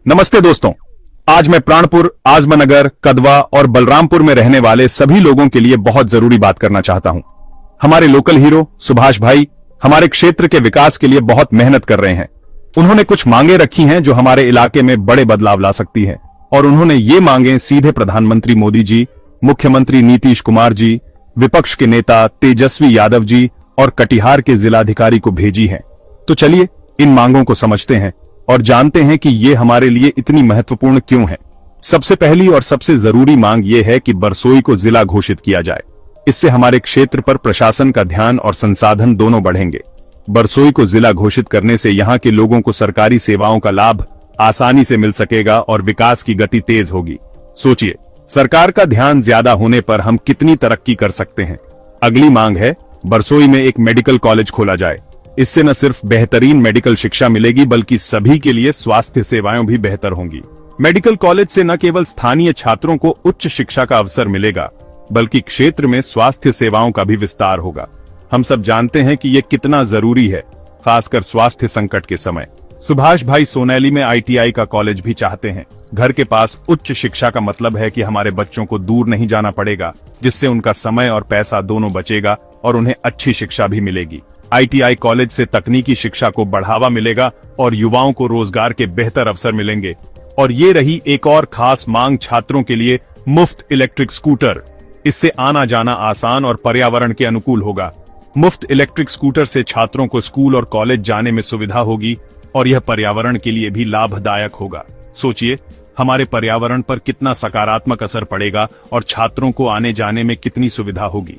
नमस्ते दोस्तों, आज मैं प्राणपुर, आजमनगर, कदवा और बलरामपुर में रहने वाले सभी लोगों के लिए बहुत जरूरी बात करना चाहता हूं। हमारे लोकल हीरो सुभाष भाई हमारे क्षेत्र के विकास के लिए बहुत मेहनत कर रहे हैं। उन्होंने कुछ मांगे रखी हैं जो हमारे इलाके में बड़े बदलाव ला सकती हैं, और उन्होंने ये मांगे सीधे प्रधानमंत्री मोदी जी, मुख्यमंत्री नीतीश कुमार जी, विपक्ष के नेता तेजस्वी यादव जी और कटिहार के जिलाधिकारी को भेजी है। तो चलिए इन मांगों को समझते हैं और जानते हैं कि ये हमारे लिए इतनी महत्वपूर्ण क्यों है। सबसे पहली और सबसे जरूरी मांग ये है कि बरसोई को जिला घोषित किया जाए। इससे हमारे क्षेत्र पर प्रशासन का ध्यान और संसाधन दोनों बढ़ेंगे। बरसोई को जिला घोषित करने से यहाँ के लोगों को सरकारी सेवाओं का लाभ आसानी से मिल सकेगा और विकास की गति तेज होगी। सोचिए, सरकार का ध्यान ज्यादा होने पर हम कितनी तरक्की कर सकते हैं। अगली मांग है बरसोई में एक मेडिकल कॉलेज खोला जाए। इससे न सिर्फ बेहतरीन मेडिकल शिक्षा मिलेगी बल्कि सभी के लिए स्वास्थ्य सेवाएं भी बेहतर होंगी। मेडिकल कॉलेज से न केवल स्थानीय छात्रों को उच्च शिक्षा का अवसर मिलेगा बल्कि क्षेत्र में स्वास्थ्य सेवाओं का भी विस्तार होगा। हम सब जानते हैं कि ये कितना जरूरी है, खासकर स्वास्थ्य संकट के समय। सुभाष भाई सोनैली में ITI का कॉलेज भी चाहते हैं। घर के पास उच्च शिक्षा का मतलब है कि हमारे बच्चों को दूर नहीं जाना पड़ेगा, जिससे उनका समय और पैसा दोनों बचेगा और उन्हें अच्छी शिक्षा भी मिलेगी। ITI कॉलेज से तकनीकी शिक्षा को बढ़ावा मिलेगा और युवाओं को रोजगार के बेहतर अवसर मिलेंगे। और ये रही एक और खास मांग, छात्रों के लिए मुफ्त इलेक्ट्रिक स्कूटर। इससे आना जाना आसान और पर्यावरण के अनुकूल होगा। मुफ्त इलेक्ट्रिक स्कूटर से छात्रों को स्कूल और कॉलेज जाने में सुविधा होगी और यह पर्यावरण के लिए भी लाभदायक होगा। सोचिए, हमारे पर्यावरण पर कितना सकारात्मक असर पड़ेगा और छात्रों को आने जाने में कितनी सुविधा होगी।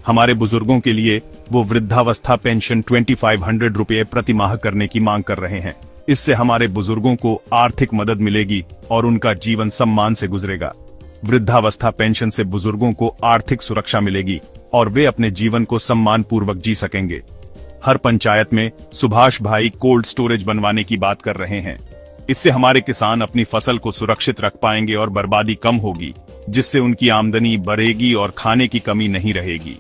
हमारे बुजुर्गों के लिए वो वृद्धावस्था पेंशन 2500 रुपये प्रति माह करने की मांग कर रहे हैं। इससे हमारे बुजुर्गों को आर्थिक मदद मिलेगी और उनका जीवन सम्मान से गुजरेगा। वृद्धावस्था पेंशन से बुजुर्गों को आर्थिक सुरक्षा मिलेगी और वे अपने जीवन को सम्मान पूर्वक जी सकेंगे। हर पंचायत में सुभाष भाई कोल्ड स्टोरेज बनवाने की बात कर रहे हैं। इससे हमारे किसान अपनी फसल को सुरक्षित रख पाएंगे और बर्बादी कम होगी, जिससे उनकी आमदनी बढ़ेगी और खाने की कमी नहीं रहेगी।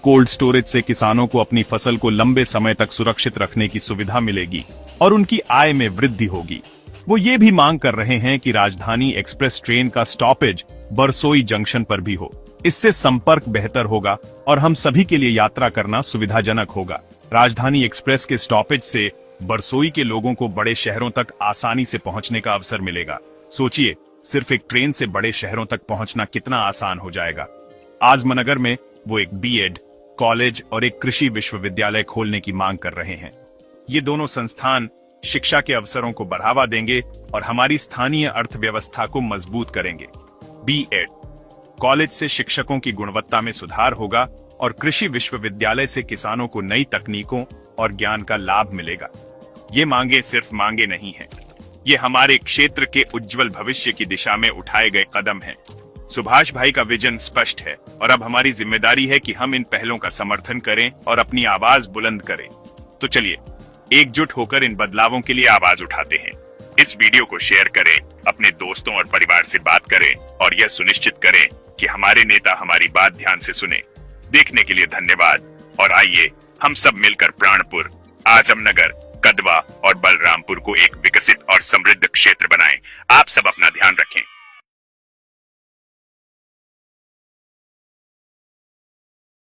कोल्ड स्टोरेज से किसानों को अपनी फसल को लंबे समय तक सुरक्षित रखने की सुविधा मिलेगी और उनकी आय में वृद्धि होगी। वो ये भी मांग कर रहे हैं कि राजधानी एक्सप्रेस ट्रेन का स्टॉपेज बरसोई जंक्शन पर भी हो। इससे संपर्क बेहतर होगा और हम सभी के लिए यात्रा करना सुविधाजनक होगा। राजधानी एक्सप्रेस के स्टॉपेज से बरसोई के लोगों को बड़े शहरों तक आसानी से पहुंचने का अवसर मिलेगा। सोचिए, सिर्फ एक ट्रेन से बड़े शहरों तक पहुंचना कितना आसान हो जाएगा। आजमनगर में वो एक B.Ed कॉलेज और एक कृषि विश्वविद्यालय खोलने की मांग कर रहे हैं। ये दोनों संस्थान शिक्षा के अवसरों को बढ़ावा देंगे और हमारी स्थानीय अर्थव्यवस्था को मजबूत करेंगे। B.Ed कॉलेज से शिक्षकों की गुणवत्ता में सुधार होगा और कृषि विश्वविद्यालय से किसानों को नई तकनीकों और ज्ञान का लाभ मिलेगा। ये मांगे सिर्फ मांगे नहीं हैं, ये हमारे क्षेत्र के उज्जवल भविष्य की दिशा में उठाए गए कदम हैं। सुभाष भाई का विजन स्पष्ट है और अब हमारी जिम्मेदारी है कि हम इन पहलों का समर्थन करें और अपनी आवाज बुलंद करें। तो चलिए एकजुट होकर इन बदलावों के लिए आवाज उठाते हैं। इस वीडियो को शेयर करें, अपने दोस्तों और परिवार से बात करें और यह सुनिश्चित करें कि हमारे नेता हमारी बात ध्यान से सुने। देखने के लिए धन्यवाद और आइए हम सब मिलकर प्राणपुर, आजमनगर, कदवा और बलरामपुर को एक विकसित और समृद्ध क्षेत्र बनाएं। आप सब अपना ध्यान रखें।